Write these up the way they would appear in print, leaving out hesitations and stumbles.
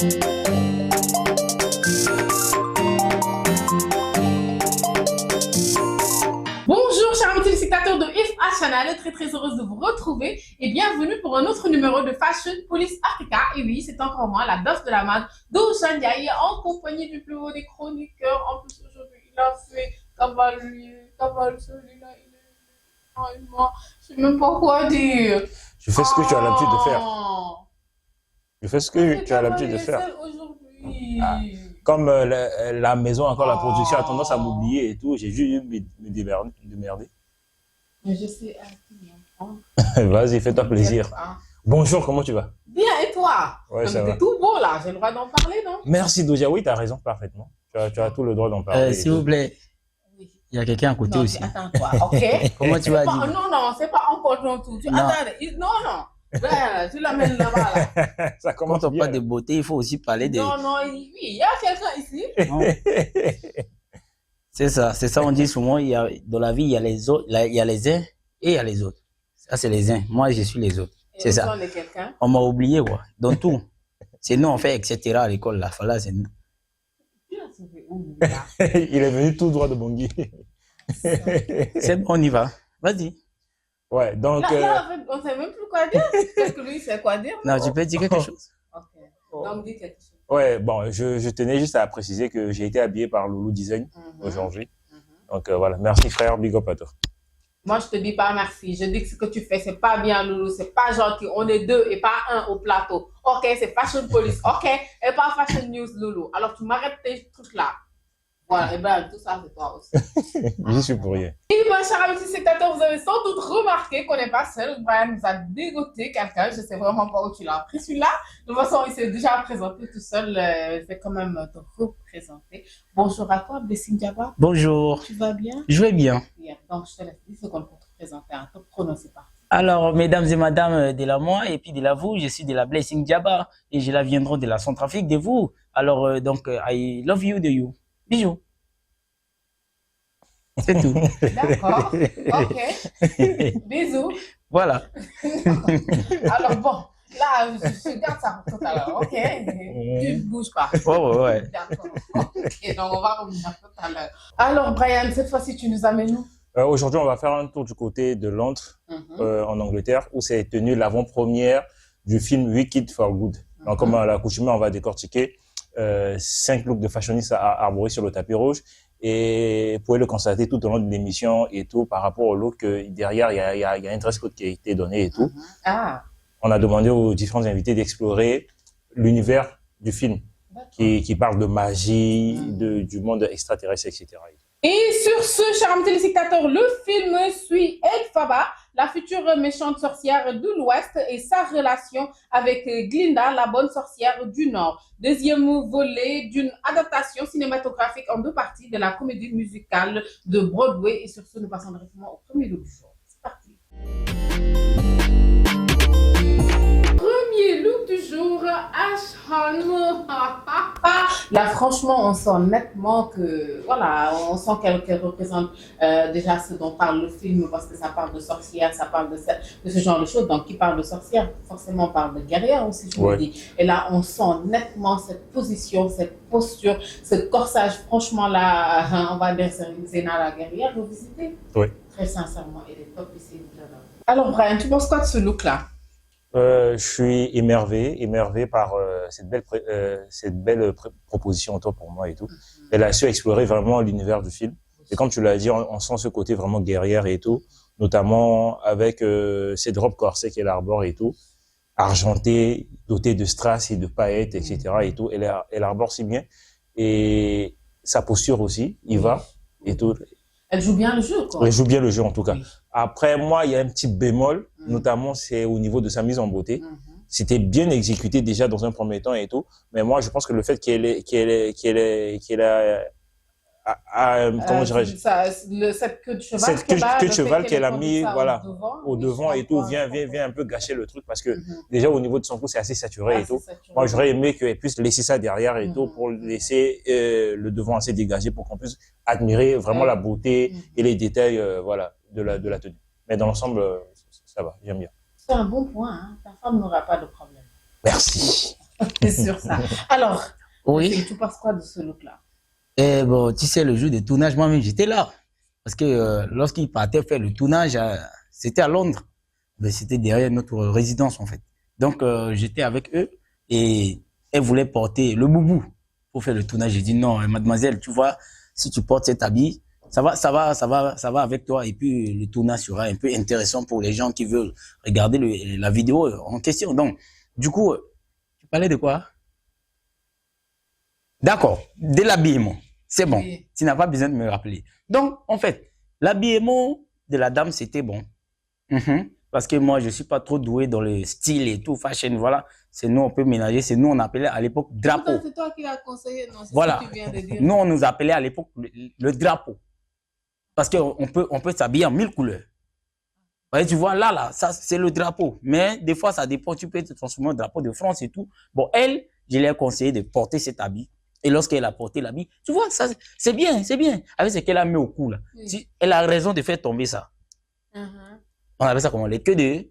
Bonjour chers amis téléspectateurs de IFA Channel, très heureuse de vous retrouver et bienvenue pour un autre numéro de Fashion Police Africa. Et oui, c'est encore moi, la boss de la mode, Douchan Ndiaye, en compagnie du plus haut des chroniqueurs. En plus aujourd'hui, il a fait cavalier, celui-là, il est... je sais même pas quoi dire. Je fais ce que tu as l'habitude de faire. Je fais ce que tu as l'habitude de faire. Comme la maison, encore la production a tendance à m'oublier et tout, j'ai juste me démerder. Mais je sais, Vas-y, fais-toi plaisir. Bonjour, comment tu vas? Bien, et toi? Ouais, ça va. T'es tout beau là, j'ai le droit d'en parler, non? Merci Doja, oui, tu as raison parfaitement. Tu as tout le droit d'en parler. S'il vous plaît, il y a quelqu'un à côté non, aussi. Attends-toi, ok? Comment tu vas dire? Non, c'est pas encore ton tour. Attends, non. Ben, tu l'amènes là-bas, là. Ça commence Quand on bien. parle de beauté, il faut aussi parler de... Non, oui, il y a quelqu'un ici. C'est ça, on dit souvent, dans la vie, il y a les autres, il y a les uns et il y a les autres. Ça, c'est les uns. Moi, je suis les autres. C'est ça. On m'a oublié, quoi. Dans tout. C'est nous, on fait, etc. à l'école, là. Là, c'est nous. Il est venu tout droit de Bangui. C'est bon, on y va. Vas-y. Ouais, donc... Là, en fait, on ne sait même plus quoi dire. Parce que lui, il sait quoi dire. Non, tu peux dire quelque chose. Ok. Donc, dis quelque chose. Ouais, bon, je tenais juste à préciser que j'ai été habillé par Loulou Design aujourd'hui. Donc voilà, merci frère, big up à toi. Moi, je te dis pas merci. Je dis que ce que tu fais, c'est pas bien, Loulou. C'est pas gentil. On est deux et pas un au plateau. Ok, c'est Fashion Police. Ok, et pas Fashion News, Loulou. Alors, tu m'arrêtes tes trucs là. Voilà, et ben tout ça, c'est toi aussi. Je suis pour rien. Et bien, chers amis spectateurs, vous avez sans doute remarqué qu'on n'est pas seul. Brian nous a dégoté quelqu'un. Je ne sais vraiment pas où tu l'as appris celui-là. De toute façon, il s'est déjà présenté tout seul. Je vais quand même te représenter. Bonjour à toi, Blessing Diaba. Bonjour. Tu vas bien? Je vais bien. Bien. Donc, je te laisse 10 secondes pour te présenter. Un top chrono, c'est parti. Alors, mesdames et madames de la moi et puis de la vous, je suis de la Blessing Diaba et je la viendrai de la Centrafrique de vous. Alors, donc, I love you de you. Bisous. C'est tout. D'accord. Ok. Bisous. Voilà. Alors bon, là, je garde ça pour tout à l'heure. Ok. Tu ne bouges pas. Ouais. D'accord. Ok, donc on va revenir tout à l'heure. Alors Brian, cette fois-ci, tu nous amènes où? Aujourd'hui, on va faire un tour du côté de Londres, en Angleterre, où s'est tenue l'avant-première du film Wicked for Good. Donc, comme à l'accoutumée, on va décortiquer 5 looks de fashionistes à arborer sur le tapis rouge. Et vous pouvez le constater tout au long de l'émission et tout, par rapport au look, derrière, il y a un dress code qui a été donné et tout. On a demandé aux différents invités d'explorer l'univers du film, qui parle de magie, du monde extraterrestre, etc. Et sur ce, chers amis téléspectateurs, le film suit Elphaba, la future méchante sorcière de l'Ouest, et sa relation avec Glinda, la bonne sorcière du Nord. Deuxième volet d'une adaptation cinématographique en 2 parties de la comédie musicale de Broadway. Et sur ce, nous passons directement au premier look du jour. C'est parti. Premier look du jour, Ashhan. Là, franchement, on sent nettement que, voilà, on sent qu'elle représente déjà ce dont parle le film, parce que ça parle de sorcière, ça parle de ce genre de choses. Donc, qui parle de sorcière, forcément, parle de guerrière aussi, je me dis. Et là, on sent nettement cette position, cette posture, ce corsage. Franchement, là, on va dire, c'est Zéna la guerrière, vous visitez? Oui. Très sincèrement, elle est top ici. Alors, Brian, tu penses quoi de ce look-là? Je suis émerveillé par cette belle proposition autant pour moi et tout. Elle a su explorer vraiment l'univers du film. Et comme tu l'as dit, on sent ce côté vraiment guerrière et tout, notamment avec cette robe corset qu'elle arbore et tout, argentée, dotée de strass et de paillettes, etc. et tout. Elle arbore si bien. Et sa posture aussi, il va et tout. Elle joue bien le jeu, quoi. Elle joue bien le jeu, en tout cas. Après, moi, il y a un petit bémol, notamment, c'est au niveau de sa mise en beauté. C'était bien exécuté déjà dans un premier temps et tout. Mais moi, je pense que le fait qu'elle a comment dirais-je, cette queue de cheval, cette queue de cheval qu'elle a mis voilà, au devant et tout, vient un peu gâcher le truc parce que déjà au niveau de son cou, c'est assez saturé et tout. Moi, j'aurais aimé qu'elle puisse laisser ça derrière et tout pour laisser le devant assez dégagé pour qu'on puisse admirer vraiment la beauté et les détails voilà, de la tenue. Mais dans l'ensemble, ça va, j'aime bien. C'est un bon point, hein. Ta femme n'aura pas de problème. Merci. C'est sur ça. Alors, oui. tu penses quoi de ce look-là? Bon, tu sais, le jour de tournage, moi-même, j'étais là. Parce que lorsqu'il partait faire le tournage, c'était à Londres. Mais c'était derrière notre résidence, en fait. Donc, j'étais avec eux et elle voulait porter le boubou pour faire le tournage. J'ai dit non, mademoiselle, tu vois, si tu portes cet habit, ça va avec toi. Et puis, le tournage sera un peu intéressant pour les gens qui veulent regarder la vidéo en question. Donc, du coup, tu parlais de quoi? D'accord, de l'habillement. C'est bon. Oui. Tu n'as pas besoin de me rappeler. Donc, en fait, l'habillement de la dame, c'était bon. Parce que moi, je ne suis pas trop doué dans le style et tout, fashion, voilà. C'est nous, on peut ménager. C'est nous, on appelait à l'époque drapeau. C'est toi qui l'as conseillé, non? Voilà. Ce que tu viens de dire. Nous, on nous appelait à l'époque le drapeau. Parce qu'on peut s'habiller en 1000 couleurs. Ouais, tu vois, là, ça, c'est le drapeau. Mais des fois, ça dépend. Tu peux te transformer en drapeau de France et tout. Bon, elle, je lui ai conseillé de porter cet habit. Et lorsqu'elle a porté l'habit, tu vois, ça, c'est bien, c'est bien. Avec ce qu'elle a mis au cou, là. Oui. Elle a raison de faire tomber ça. On appelle ça comment? Les queues de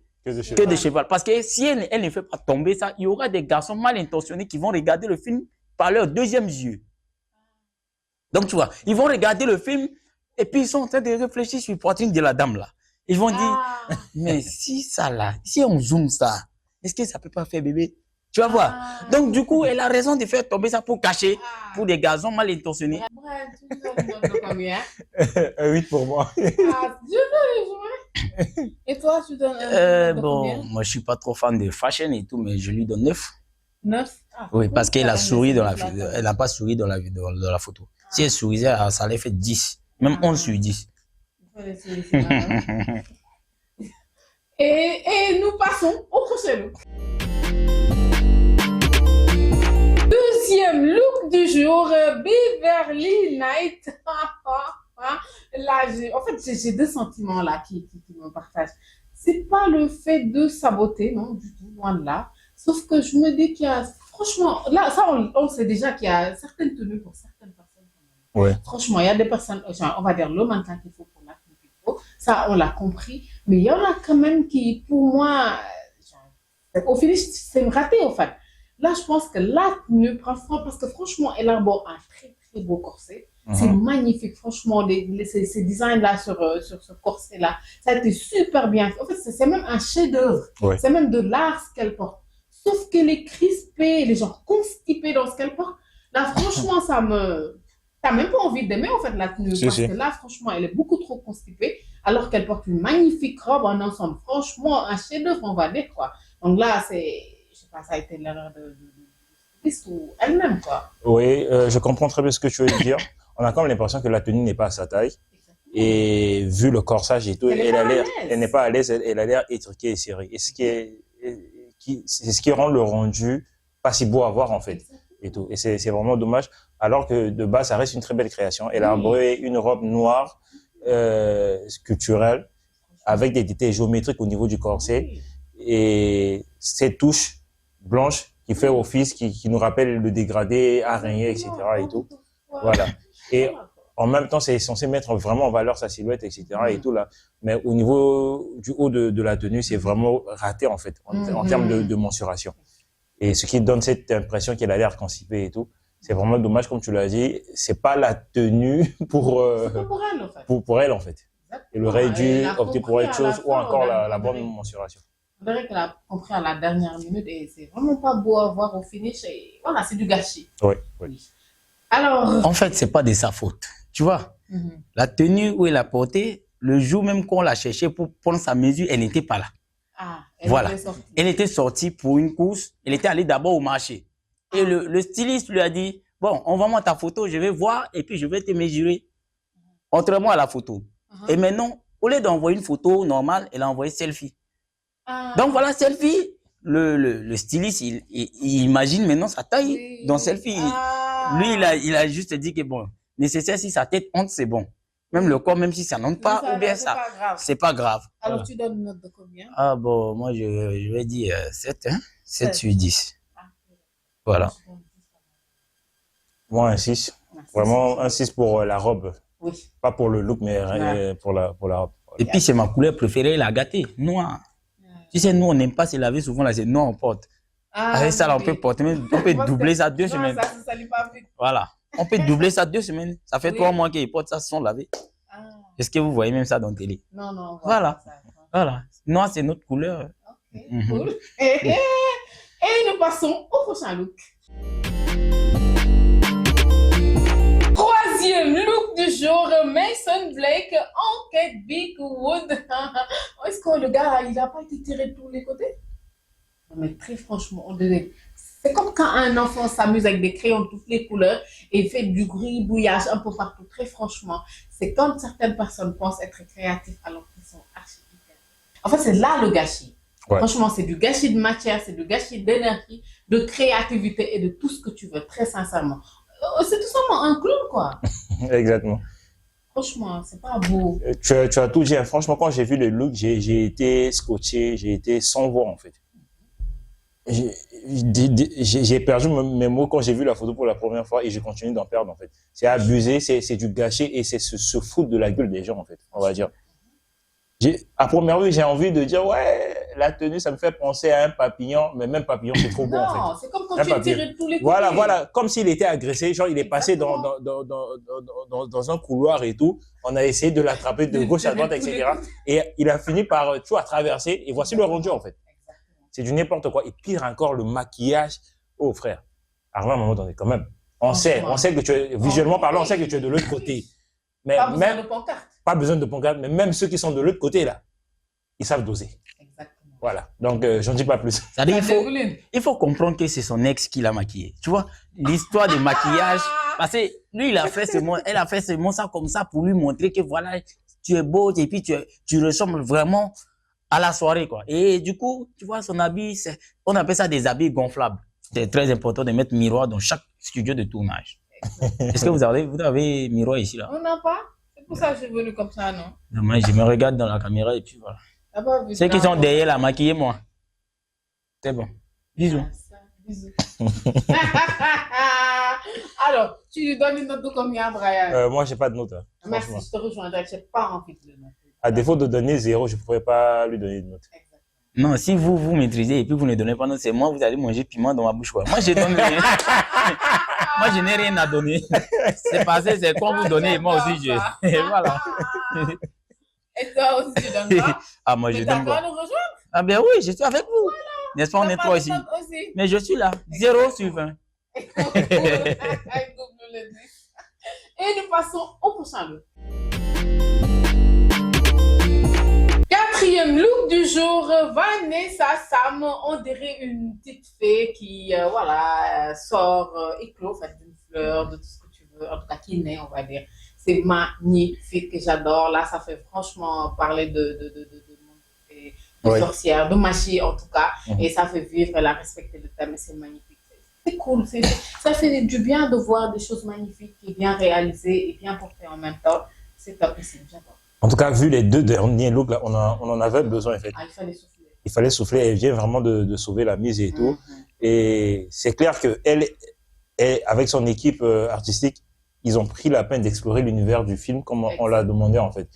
cheval. Parce que si elle ne fait pas tomber ça, il y aura des garçons mal intentionnés qui vont regarder le film par leur deuxième yeux. Donc, tu vois, ils vont regarder le film et puis ils sont en train de réfléchir sur la poitrine de la dame, là. Ils vont dire, mais si ça, là, si on zoome ça, est-ce que ça peut pas faire bébé? Tu vas voir. Donc, du coup, elle a raison de faire tomber ça pour cacher, pour des garçons mal intentionnés. Tu donnes une combien? 8 pour moi. Je veux jouer. Et toi, tu donnes bon, moi, je suis pas trop fan de fashion et tout, mais je lui donne 9. 9? Oui, parce qu'elle a souri dans la vidéo. Elle n'a pas souri dans la photo. Si elle sourisait, ça allait faire 10. Même 11 sur 10. Et nous passons au prochain look. Deuxième look du jour, Beverly Night. Là, en fait, j'ai deux sentiments là qui me partagent. C'est pas le fait de saboter, non, du tout, loin de là. Sauf que je me dis qu'il y a, franchement, là, ça, on sait déjà qu'il y a certaines tenues pour certaines personnes. Ouais. Franchement, il y a des personnes, on va dire le mannequin qu'il faut pour la tenue qu'il faut. Ça, on l'a compris. Mais il y en a quand même qui, pour moi, au finish, c'est raté, en fait. Là, je pense que la tenue prend soin parce que franchement, elle arbore un très, très beau corset. C'est magnifique, franchement, ces designs-là sur ce corset-là. Ça a été super bien. En fait, c'est même un chef-d'œuvre. Ouais. C'est même de l'art ce qu'elle porte. Sauf qu'elle est crispée, elle est genre constipée dans ce qu'elle porte. Là, franchement, t'as même pas envie d'aimer, en fait, la tenue. Parce que là, franchement, elle est beaucoup trop constipée. Alors qu'elle porte une magnifique robe en ensemble. Franchement, un chef-d'œuvre, on va dire, quoi. Donc là, ça a été l'erreur de ou elle-même, quoi. Oui, je comprends très bien ce que tu veux dire. On a quand même l'impression que la tenue n'est pas à sa taille. Exactement. Et vu le corsage et tout, elle n'est pas à l'aise, elle a l'air étriquée et serrée. Et c'est ce qui rend le rendu pas si beau à voir, en fait. Et tout. Et c'est vraiment dommage. Alors que de base, ça reste une très belle création. Elle a embrayé une robe noire, sculpturelle, avec des détails géométriques au niveau du corset. Et ces touches blanches qui fait office, qui nous rappelle le dégradé, araignée, etc. et tout. Voilà. Et en même temps, c'est censé mettre vraiment en valeur sa silhouette, etc. et tout là. Mais au niveau du haut de la tenue, c'est vraiment raté, en fait, en termes de mensuration. Et ce qui donne cette impression qu'elle a l'air constipée et tout. C'est vraiment dommage, comme tu l'as dit. C'est pas la tenue pour elle, en fait. Pour elle, en fait. Elle aurait dû opter pour autre chose ou encore la bonne mensuration. On dirait qu'elle a compris à la dernière minute et c'est vraiment pas beau à voir au finish. Et voilà, c'est du gâchis. Oui. Alors. En fait, c'est pas de sa faute. Tu vois, la tenue où elle a porté, le jour même qu'on l'a cherché pour prendre sa mesure, elle n'était pas là. Voilà. Elle était sortie pour une course. Elle était allée d'abord au marché. Et le styliste lui a dit, bon, envoie-moi ta photo, je vais voir et puis je vais te mesurer. Montre-moi la photo. Et maintenant, au lieu d'envoyer une photo normale, elle a envoyé selfie. Donc voilà, selfie. Le styliste, il imagine maintenant sa taille dans selfie. Lui, il a juste dit que bon, nécessaire si sa tête honte, c'est bon. Même le corps, même si ça n'honte pas, ou bien ça, c'est pas grave. Alors tu donnes une note de combien? Ah bon, moi je vais dire 7, hein? 7 sur 10. Voilà. Moi, un 6. Vraiment un 6 pour la robe. Oui. Pas pour le look, mais pour la robe. Et puis c'est ma couleur préférée, la gâtée, noire. Tu sais, nous, on n'aime pas se laver souvent, là, c'est noir, on porte. Avec ça, là, on peut porter, on peut doubler ça 2 semaines. Ça ne salit pas vite. Voilà. On peut doubler ça 2 semaines. Ça fait 3 mois qu'ils portent ça sans laver. Est-ce que vous voyez même ça dans la télé? Non. Voilà. Voilà. Noir, c'est notre couleur. Ok, cool. Et nous passons au prochain look. Troisième look du jour, Mason Blake en Kate Bigwood. Est-ce que le gars, il n'a pas été tiré de tous les côtés? Non, mais très franchement, c'est comme quand un enfant s'amuse avec des crayons de toutes les couleurs et fait du gribouillage un peu partout. Très franchement, c'est quand certaines personnes pensent être créatifs alors qu'ils sont archi créatifs. En fait, c'est là le gâchis. Ouais. Franchement, c'est du gâchis de matière, c'est du gâchis d'énergie, de créativité et de tout ce que tu veux, très sincèrement. C'est tout simplement un clown, quoi. Exactement. Franchement, c'est pas beau. Tu as tout dit. Franchement, quand j'ai vu le look, j'ai été scotché, j'ai été sans voix, en fait. J'ai perdu mes mots quand j'ai vu la photo pour la première fois et j'ai continué d'en perdre, en fait. C'est abusé, c'est du gâchis et c'est se foutre de la gueule des gens, en fait, on va dire. À première vue, j'ai envie de dire, ouais, la tenue, ça me fait penser à un papillon, mais même papillon, c'est trop beau, en fait. Non, c'est comme quand tu es tiré de tous les côtés. Voilà, comme s'il était agressé, genre il est passé dans un couloir et tout. On a essayé de l'attraper de gauche à droite, etc. Et il a fini par, tu vois, traverser et voici le rendu, en fait. C'est du n'importe quoi. Et pire encore, le maquillage. Oh, frère. Alors, à un moment donné, quand même. On sait que tu es, visuellement parlant, on sait que tu es de l'autre côté. Mais pas besoin de pancarte. Pas besoin de pancarte, mais même ceux qui sont de l'autre côté, là, ils savent doser. Exactement. Voilà. Donc, j'en dis pas plus. C'est-à-dire, il faut comprendre que c'est son ex qui l'a maquillé. Tu vois, l'histoire de maquillage, parce que lui, elle a fait seulement ça comme ça pour lui montrer que voilà, tu es beau et puis tu ressembles vraiment à la soirée, quoi. Et du coup, tu vois, son habit, on appelle ça des habits gonflables. C'est très important de mettre miroir dans chaque studio de tournage. Est-ce que vous avez miroir ici, là? On n'a pas. C'est pour ça que je suis venu comme ça, non? Non, moi, je me regarde dans la caméra et puis voilà. Ceux qui sont derrière, là, maquillez-moi. C'est bon. Bisous. Bisous. Alors, tu lui donnes une note de combien, Brian? Moi, j'ai pas de note. Hein, merci, je te rejoindrai. Je n'ai pas envie de le noter. À défaut de donner 0, je ne pourrais pas lui donner une note. Non, si vous maîtrisez et puis vous ne donnez pas de note, c'est moi, vous allez manger piment dans ma bouche, quoi. Moi, je donne rien. Moi, je n'ai rien à donner. C'est passé, c'est quand vous donnez, moi aussi, je. Et voilà. Et toi aussi, tu donnes pas? Ah, moi, je donne pas. Nous rejoindre? Ah, ben oui, je suis avec vous. Voilà. N'est-ce pas, on est 3 ici. Mais je suis là. 0 sur 20. Et nous passons au prochain look. Quatrième look du jour, Vanessa Sam, on dirait une petite fée qui sort éclos, fait d'une fleur, de tout ce que tu veux, en tout cas qui naît, on va dire. C'est magnifique, j'adore. Là, ça fait franchement parler de sorcière, de magie en tout cas, et ça fait vivre, elle a respecté le thème, et c'est magnifique. C'est cool, ça fait du bien de voir des choses magnifiques et bien réalisées et bien portées en même temps. C'est top, c'est j'adore. En tout cas, vu les 2 derniers looks, là, on en avait besoin, en fait. Ah, il fallait souffler. Il fallait souffler, elle vient vraiment de sauver la mise et tout. Et c'est clair qu'elle, avec son équipe artistique, ils ont pris la peine d'explorer l'univers du film comme on l'a demandé, en fait.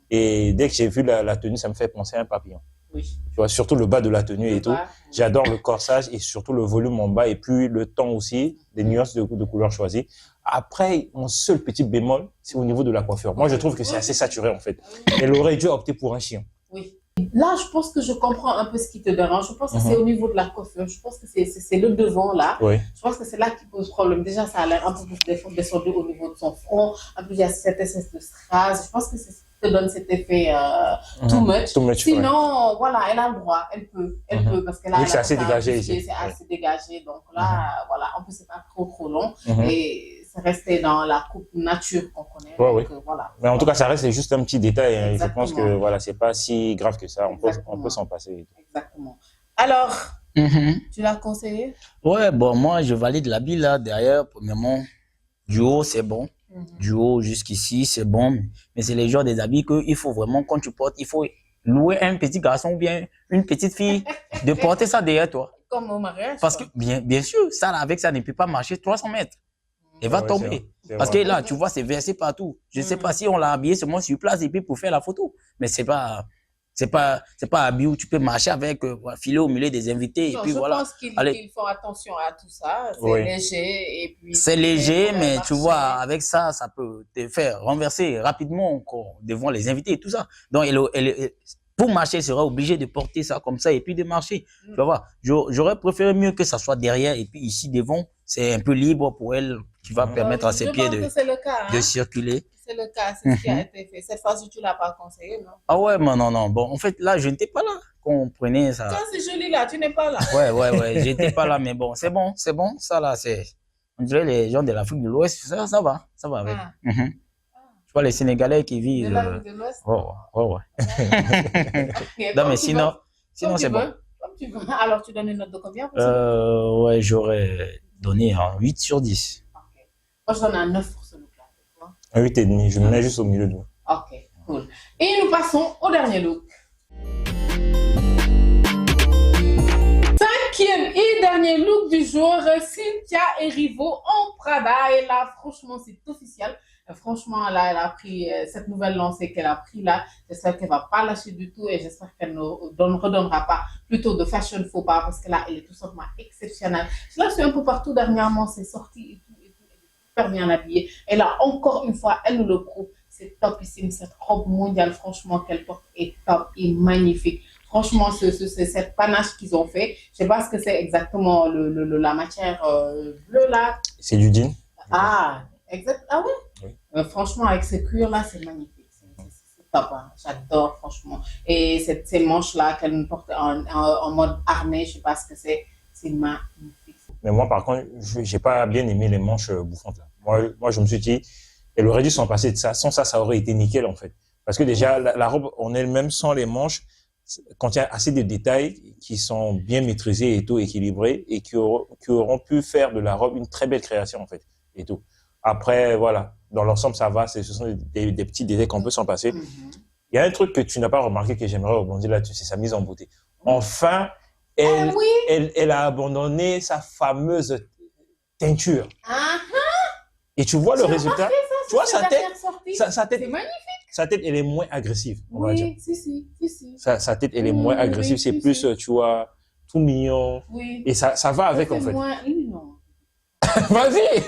Et dès que j'ai vu la tenue, ça me fait penser à un papillon. Oui. Tu vois, surtout le bas de la tenue et tout. J'adore le corsage et surtout le volume en bas et puis le ton aussi, des nuances de couleurs choisies. Après, mon seul petit bémol, c'est au niveau de la coiffure. Moi, je trouve que c'est assez saturé, en fait. Elle aurait dû opter pour un chien. Oui. Là, je pense que je comprends un peu ce qui te dérange. Je pense que c'est au niveau de la coiffure. Je pense que c'est le devant, là. Oui. Je pense que c'est là qui pose problème. Déjà, ça a l'air un peu plus descendu au niveau de son front. En plus, il y a cette espèce de strass. Je pense que c'est ce qui te donne cet effet too much. Sinon, voilà, elle a le droit. Elle peut, parce qu'elle a... Oui, c'est assez dégagé ici. C'est assez dégagé. Donc là, voilà. En plus, c'est pas trop long. Et c'est resté dans la coupe nature qu'on connaît. Ouais, donc, voilà. Mais en tout cas, ça reste juste un petit détail. Et je pense que voilà, c'est pas si grave que ça. On peut s'en passer. Exactement. Alors, tu l'as conseillé? Ouais, bon, moi, je valide l'habit là derrière. Premièrement, du haut, c'est bon. Du haut jusqu'ici, c'est bon. Mais c'est les genres des habits qu'il faut vraiment, quand tu portes, il faut louer un petit garçon ou bien une petite fille de porter ça derrière toi. Comme au mariage. Parce que, bien sûr, ça, là, avec ça, ne peut pas marcher 300 mètres. Elle va tomber. Parce que là, tu vois, c'est versé partout. Je ne sais pas si on l'a habillé seulement sur place et puis pour faire la photo. Mais c'est pas C'est pas habillé où tu peux marcher avec, filer au milieu des invités. Non, et puis je voilà. pense qu'ils font attention à tout ça. C'est léger. Et puis c'est léger, mais tu vois, avec ça, ça peut te faire renverser rapidement encore devant les invités et tout ça. Donc, pour marcher, elle sera obligée de porter ça comme ça et puis de marcher. Tu vas voir, j'aurais préféré mieux que ça soit derrière et puis ici devant, c'est un peu libre pour elle qui va permettre à ses pieds de circuler. C'est le cas, c'est ce qui a été fait. Cette fois-ci, tu ne l'as pas conseillé, non? Ah ouais, mais non. Bon, en fait, là, je n'étais pas là quand on prenait ça. Quand c'est joli là, tu n'es pas là. Ouais, j'étais pas là, mais bon, c'est bon. Ça là, c'est. On dirait les gens de l'Afrique de l'Ouest, ça va avec. Tu vois, les Sénégalais qui vivent. De l'Afrique de l'Ouest? Ouais. Okay, non, mais sinon c'est bon. Comme tu veux. Alors, tu donnes une note de combien? Ouais, j'aurais donné un 8 sur 10. Ok. Moi, je donne un 9 pour ce look-là. Un 8,5, je me mets juste au milieu de vous. Ok, cool. Et nous passons au dernier look. Cinquième et dernier look du jour, Cynthia Erivo en Prada. Et là, franchement, c'est officiel. Franchement, là, elle a pris cette nouvelle lancée qu'elle a pris là. J'espère qu'elle ne va pas lâcher du tout et j'espère qu'elle ne redonnera pas plutôt de fashion faux pas parce que là, elle est tout simplement exceptionnelle. Je la suis un peu partout dernièrement, c'est sorti et tout, super bien habillée. Et là, encore une fois, elle nous le prouve. C'est topissime. Cette robe mondiale, franchement, qu'elle porte est top et magnifique. Franchement, cette panache qu'ils ont fait, je ne sais pas ce que c'est exactement la matière bleue là. C'est du jean. Ah, exact. Ah ouais? Oui. Franchement, avec ce cuir-là, c'est magnifique. C'est top. Hein. J'adore, franchement. Et ces manches-là qu'elle nous porte en mode harnais, je ne sais pas ce que c'est. C'est magnifique. Mais moi, par contre, je n'ai pas bien aimé les manches bouffantes. Là. Moi, je me suis dit, elle aurait dû s'en passer de ça. Sans ça, ça aurait été nickel, en fait. Parce que déjà, la robe en elle-même, sans les manches, contient assez de détails qui sont bien maîtrisés et tout, équilibrés, et qui auront pu faire de la robe une très belle création, en fait, et tout. Après, voilà, dans l'ensemble, ça va. Ce sont des petits détails qu'on peut s'en passer. Il y a un truc que tu n'as pas remarqué que j'aimerais rebondir là-dessus, c'est sa mise en beauté. Enfin, elle a abandonné sa fameuse teinture. Et tu vois le résultat. Tu vois sa tête, c'est magnifique. Sa tête, elle est moins agressive, on va dire. Si. Sa tête, elle est moins agressive. C'est plus, tu vois, tout mignon. Oui. Et ça va avec, en fait. Non. Vas-y.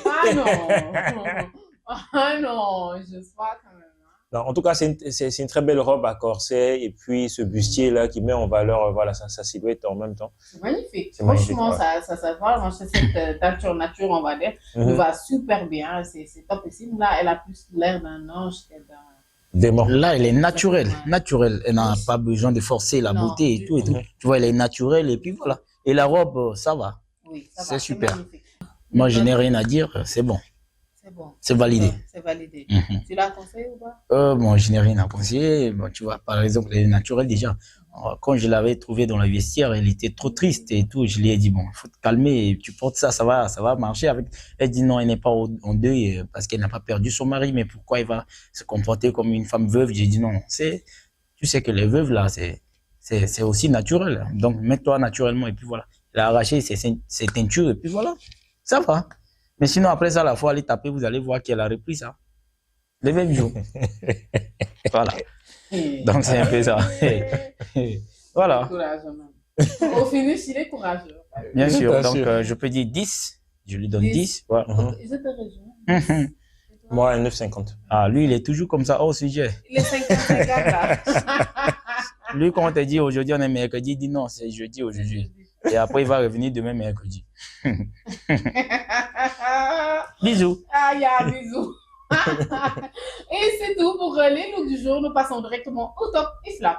Ah non, je sais pas quand même. Non, en tout cas, c'est une très belle robe à corset et puis ce bustier-là qui met en valeur voilà, sa silhouette en même temps. C'est magnifique. Franchement, ça va. Cette teinture nature, on va dire, nous va super bien. C'est topissime. Là, elle a plus l'air d'un ange que d'un démon. Là, elle est naturelle. Elle n'a pas besoin de forcer la beauté et tout. Tu vois, elle est naturelle et puis voilà. Et la robe, ça va. Oui, ça va. C'est super. Moi, je n'ai rien à dire. C'est bon. C'est bon. C'est validé. C'est validé. Tu l'as conseillé ou pas? Bon, je n'ai rien à conseiller. Bon, tu vois, par exemple, elle est naturelle déjà. Quand je l'avais trouvée dans la vestiaire, elle était trop triste et tout. Je lui ai dit, bon, il faut te calmer. Tu portes ça, ça va marcher avec. Elle dit non, elle n'est pas en deuil parce qu'elle n'a pas perdu son mari. Mais pourquoi elle va se comporter comme une femme veuve? J'ai dit non. Tu sais que les veuves, là, c'est aussi naturel. Donc, mets-toi naturellement et puis voilà. Elle a arraché ses teintures et puis voilà. Ça va. Mais sinon, après ça, la fois, allez taper, vous allez voir qu'elle a repris ça. Le même jour. Voilà. Donc, c'est un peu ça. Voilà. Au finish, il est courageux. Bien sûr. Donc, je peux dire 10. Je lui donne 10. Ouais. Ils étaient régions. Moi, 9,50. Ah, lui, il est toujours comme ça au sujet. Il est 50-50 là. Lui, quand on te dit aujourd'hui, on est mercredi, il dit non, c'est jeudi aujourd'hui. Et après, il va revenir demain mercredi. Bisous. Bisous. Et c'est tout pour les looks du jour. Nous passons directement au top et flop.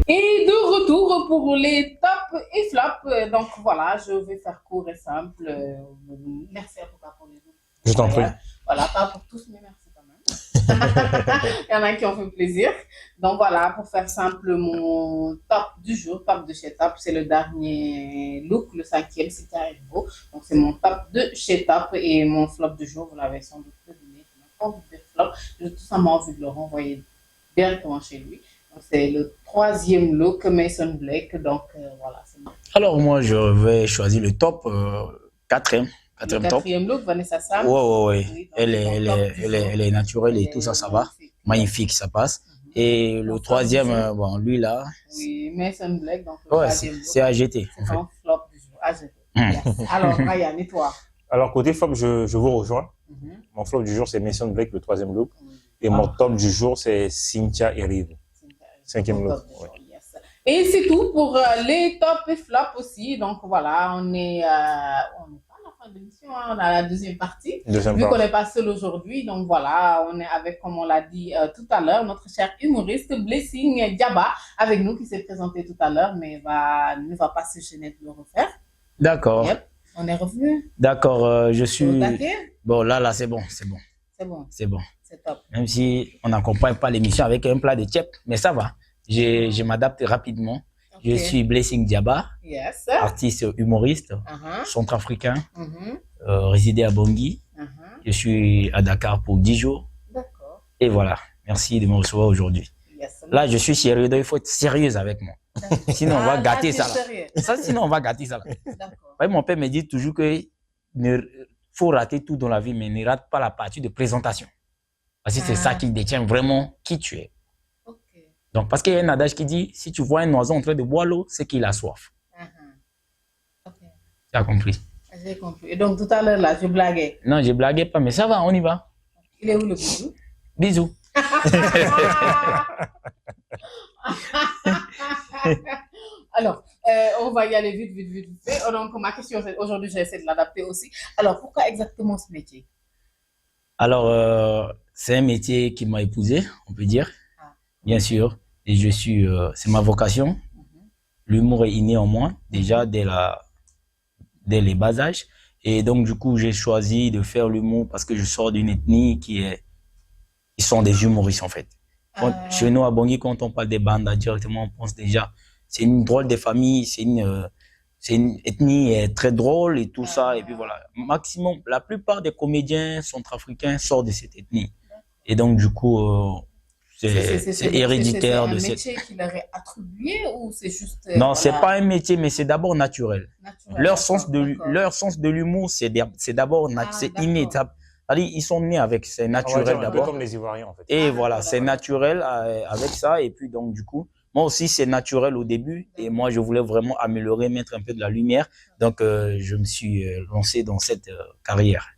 Et de retour pour les top et flop. Donc voilà, je vais faire court et simple. Merci à toi pour les looks. Je t'en prie. Voilà, pas pour tous, mais merci quand même. Il y en a qui ont fait plaisir. Donc voilà, pour faire simple, mon top du jour, top de chez Top, c'est le dernier look, le 5e, c'est Caribo. Donc c'est mon top de chez Top et mon flop du jour, vous l'avez sans doute deviné. Je n'ai pas envie de flop, j'ai tout simplement envie de le renvoyer directement chez lui. Donc c'est le 3e look, Mason Blake. Donc voilà, c'est bon. Alors moi, je vais choisir le top 4e. Le 4e look, Vanessa Sam. Ouais. Elle est naturelle et tout ça, ça va. magnifique, ça passe. Et le troisième, bon, lui là. Oui, Mason Black. Donc, ouais, c'est AGT. C'est un flop du jour. AGT. Yes. Alors, Ryan, et toi? Alors, côté flop, je vous rejoins. Mon flop du jour, c'est Mason Black, le troisième look. Et mon top du jour, c'est Cynthia Erivo. Cinquième look. Ouais. Yes. Et c'est tout pour les tops et flops aussi. Donc, voilà, on est pas à la fin de l'émission, hein, on a la deuxième partie. Vu qu'on n'est pas seul aujourd'hui, donc voilà, on est avec, comme on l'a dit tout à l'heure, notre cher humoriste Blessing Diaba avec nous qui s'est présenté tout à l'heure, mais ne va pas se gêner de le refaire. D'accord. Yep, on est revenu. D'accord, je suis... Bon, là, c'est bon, c'est bon. C'est bon. C'est bon. C'est top. Même si on n'accompagne pas l'émission avec un plat de tchèp, mais ça va. Je m'adapte rapidement. Okay. Je suis Blessing Diaba, yes, artiste humoriste, centrafricain, résidé à Bangui. Je suis à Dakar pour 10 jours. D'accord. Et voilà, merci de me recevoir aujourd'hui. Yes. Là, je suis sérieux, donc il faut être sérieuse avec moi. Sinon, on va gâter ça. Sinon, on va gâter ça. Là. Mon père me dit toujours qu'il faut rater tout dans la vie, mais ne rate pas la partie de présentation. Parce que c'est ça qui détient vraiment qui tu es. Okay. Donc, parce qu'il y a un adage qui dit, si tu vois un oiseau en train de boire l'eau, c'est qu'il a soif. Okay. Tu as compris? J'ai compris. Et donc, tout à l'heure, là, je blaguais. Non, je blaguais pas, mais ça va, on y va. Il est où le bisou? Bisous. Alors, on va y aller vite. Donc, ma question, aujourd'hui, j'essaie de l'adapter aussi. Alors, pourquoi exactement ce métier? Alors, c'est un métier qui m'a épousé, on peut dire, bien sûr. Et c'est ma vocation. L'humour est inné en moi, déjà dès les bas âges. Et donc, du coup, j'ai choisi de faire l'humour parce que je sors d'une ethnie ils sont des humoristes, en fait. Chez nous, à Bangui, quand on parle des bandes, directement, on pense déjà, c'est une drôle de famille, c'est une ethnie très drôle et tout ça. Et puis voilà, maximum, la plupart des comédiens centrafricains sortent de cette ethnie. Et donc, du coup, c'est héréditaire de cette... C'est un métier qui leur est attribué ou c'est juste... non, voilà. C'est pas un métier, mais c'est d'abord naturel. Leur sens de l'humour, c'est d'abord inné. C'est-à-dire, ils sont nés avec, c'est naturel d'abord. Un peu comme les Ivoiriens, en fait. Et voilà, c'est naturel avec ça. Et puis, donc, du coup, moi aussi, c'est naturel au début. Et moi, je voulais vraiment améliorer, mettre un peu de la lumière. Donc, je me suis lancé dans cette carrière.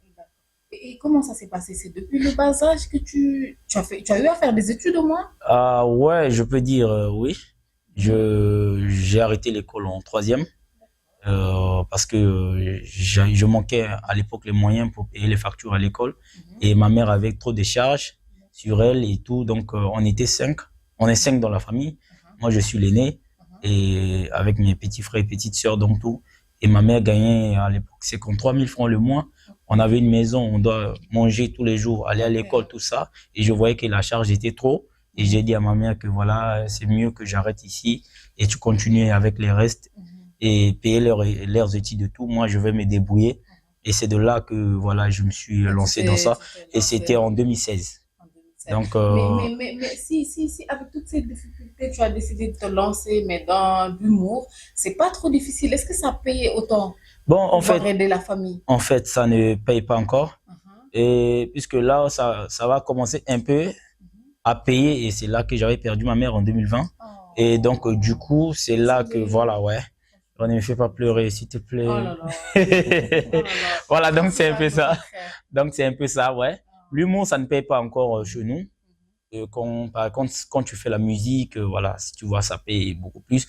Et comment ça s'est passé? C'est depuis le bas âge que tu as eu à faire des études au moins? Ouais, je peux dire oui. J'ai arrêté l'école en 3e. Parce que je manquais à l'époque les moyens pour payer les factures à l'école et ma mère avait trop de charges sur elle et tout, donc on était 5, on est 5 dans la famille. Moi je suis l'aîné et avec mes petits frères et petites sœurs donc tout, et ma mère gagnait à l'époque 53 000 francs le mois. On avait une maison, on doit manger tous les jours, aller à l'école, tout ça, et je voyais que la charge était trop et j'ai dit à ma mère que voilà, c'est mieux que j'arrête ici et tu continues avec les restes et payer leurs études et tout. Moi, je vais me débrouiller. Et c'est de là que, voilà, je me suis lancé dans ça. Et c'était en 2016. Donc, mais si, avec toutes ces difficultés, tu as décidé de te lancer, mais dans l'humour, c'est pas trop difficile. Est-ce que ça paye autant pour aider la famille? En fait, ça ne paye pas encore. Et puisque là, ça va commencer un peu à payer. Et c'est là que j'avais perdu ma mère en 2020. Et donc, du coup, c'est là que, voilà, ouais. On ne me fait pas pleurer, s'il te plaît. Oh là là. Voilà, donc c'est un peu ça. Donc c'est un peu ça, ouais. L'humour, ça ne paye pas encore chez nous. Par contre, quand tu fais la musique, voilà, si tu vois, ça paye beaucoup plus.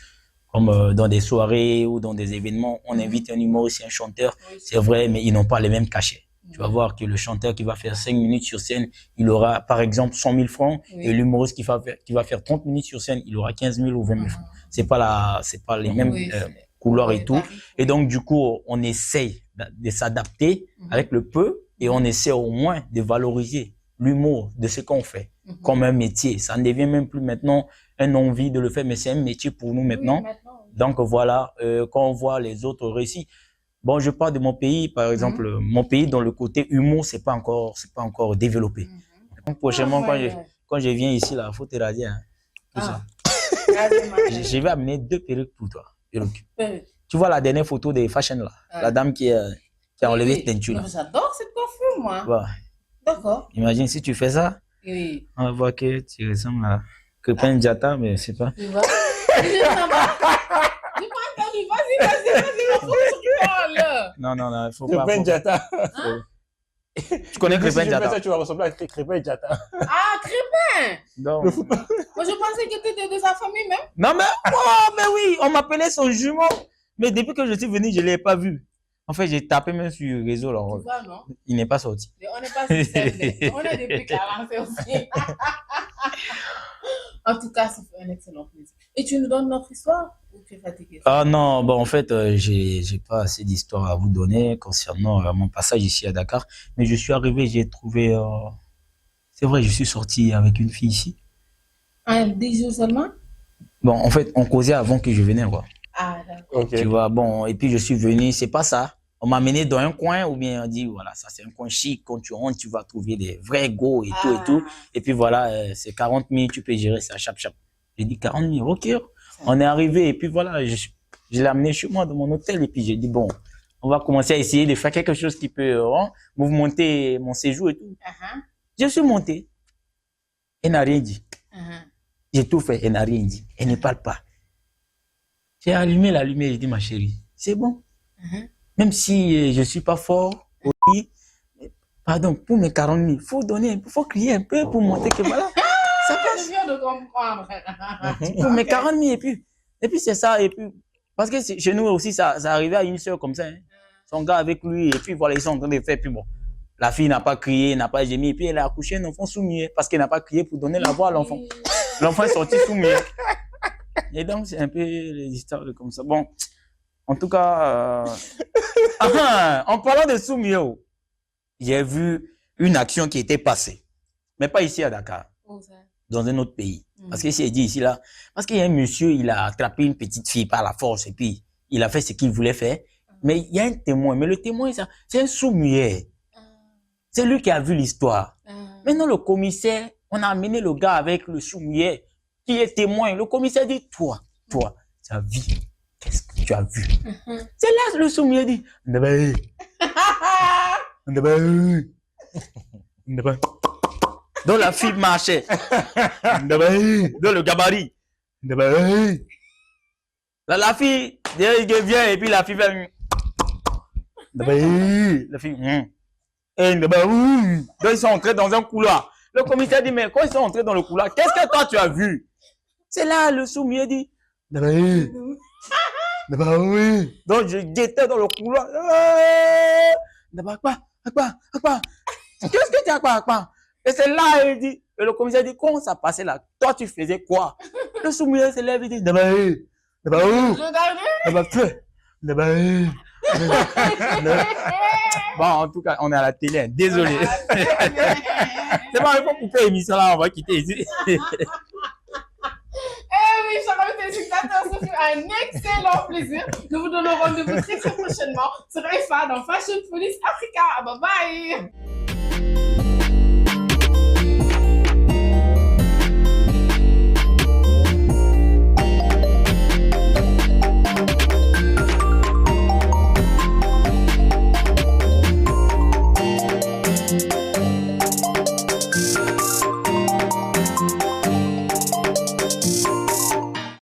Comme dans des soirées ou dans des événements, on invite un humoriste, un chanteur, c'est vrai, mais ils n'ont pas les mêmes cachets. Tu vas voir que le chanteur qui va faire 5 minutes sur scène, il aura par exemple 100 000 francs, et l'humoriste qui va faire 30 minutes sur scène, il aura 15 000 ou 20 000 francs. C'est pas les mêmes couleurs et tout. Et donc, du coup, on essaye de s'adapter avec le peu et on essaie au moins de valoriser l'humour de ce qu'on fait comme un métier. Ça ne devient même plus maintenant une envie de le faire, mais c'est un métier pour nous maintenant. Donc, voilà, quand on voit les autres réussir. Bon, je parle de mon pays, par exemple, mon pays dans le côté humour, c'est pas encore développé. Donc, prochainement, quand je viens ici, là, faut te radier, hein, tout ça. Je vais amener 2 perruques pour toi. Tu vois la dernière photo des fashion là, la dame qui a enlevé cette teinture là. J'adore cette coiffure, moi. Ouais. D'accord. Imagine si tu fais ça, Oui. On va voir que tu ressembles à Crépin Diatta, mais c'est pas. Tu vois? J'ai pas entendu. Vas-y. Non, il faut pas. Crépin Diatta. Tu connais Crépin Diatta? Tu vas ressembler à Crépin Diatta. Ah, Crépin! Non. Moi, je pensais que tu étais de sa famille même. Non, mais oui, on m'appelait son jumeau. Mais depuis que je suis venu, je ne l'ai pas vu. En fait, j'ai tapé même sur le réseau. Là. Tu vois, non? Il n'est pas sorti. On n'est pas système. On est des pics à lancer aussi. En tout cas, ça fait un excellent plaisir. Et tu nous donnes notre histoire ou tu es fatigué? Ah non, bon, en fait, j'ai pas assez d'histoire à vous donner concernant mon passage ici à Dakar. Mais je suis arrivé, j'ai trouvé... C'est vrai, je suis sorti avec une fille ici. Ah, 10 jours seulement? Bon, en fait, on causait avant que je venais, quoi. Ah, d'accord. Okay. Tu vois, bon, et puis je suis venu, c'est pas ça. On m'a amené dans un coin ou bien on dit, voilà, ça c'est un coin chic. Quand tu rentres, tu vas trouver des vrais go et tout et tout. Et puis voilà, c'est 40 000, tu peux gérer ça, chap. J'ai dit 40 000, ok. On est arrivé et puis voilà, je l'ai amené chez moi dans mon hôtel. Et puis j'ai dit, bon, on va commencer à essayer de faire quelque chose qui peut mouvementer mon séjour et tout. Je suis monté. Elle n'a rien dit. J'ai tout fait, elle n'a rien dit. Elle ne parle pas. J'ai allumé la lumière, j'ai dit, ma chérie, c'est bon. Même si je ne suis pas fort, pardon, pour mes 40 000, il faut crier un peu pour montrer que voilà, ça passe. Je viens de comprendre. Pour mes 40 000, et puis c'est ça, et puis, parce que chez nous aussi, ça arrivait à une soeur comme ça, hein. Son gars avec lui, et puis voilà, ils sont en train de faire, puis bon, la fille n'a pas crié, n'a pas gémi, et puis elle a accouché un enfant sous-muet, parce qu'elle n'a pas crié pour donner la voix à l'enfant. L'enfant est sorti sous-muet. Et donc, c'est un peu les histoires comme ça. Bon, en tout cas, en parlant de Soumio, j'ai vu une action qui était passée, mais pas ici à Dakar, dans un autre pays. Parce que c'est dit ici, là, parce qu'il y a un monsieur, il a attrapé une petite fille par la force et puis il a fait ce qu'il voulait faire. Mais il y a un témoin, mais le témoin, c'est un sourd-muet. C'est lui qui a vu l'histoire. Maintenant, le commissaire, on a amené le gars avec le sourd-muet qui est témoin. Le commissaire dit, toi, tu as vu. Qu'est-ce que tu as vu? C'est là le sourd-muet dit, donc la fille marchait. Dans le gabarit. La fille vient et puis la fille fait. La fille. Donc ils sont entrés dans un couloir. Le commissaire dit, mais quand ils sont entrés dans le couloir, qu'est-ce que toi tu as vu? C'est là le sourd-muet dit. Donc je guettais dans le couloir. Qu'est-ce que tu as quoi? Et c'est là, il dit, et le commissaire dit, comment ça passait là? Toi, tu faisais quoi? Le sourd-muet se lève et dit, bon, en tout cas, on est à la télé, désolé. C'est bon, il faut couper l'émission là, on va quitter ici. Eh oui, chers téléspectateurs, ce fut un excellent plaisir. Nous vous donnons rendez-vous très prochainement sur EFA dans Fashion Police Africa. Bye bye.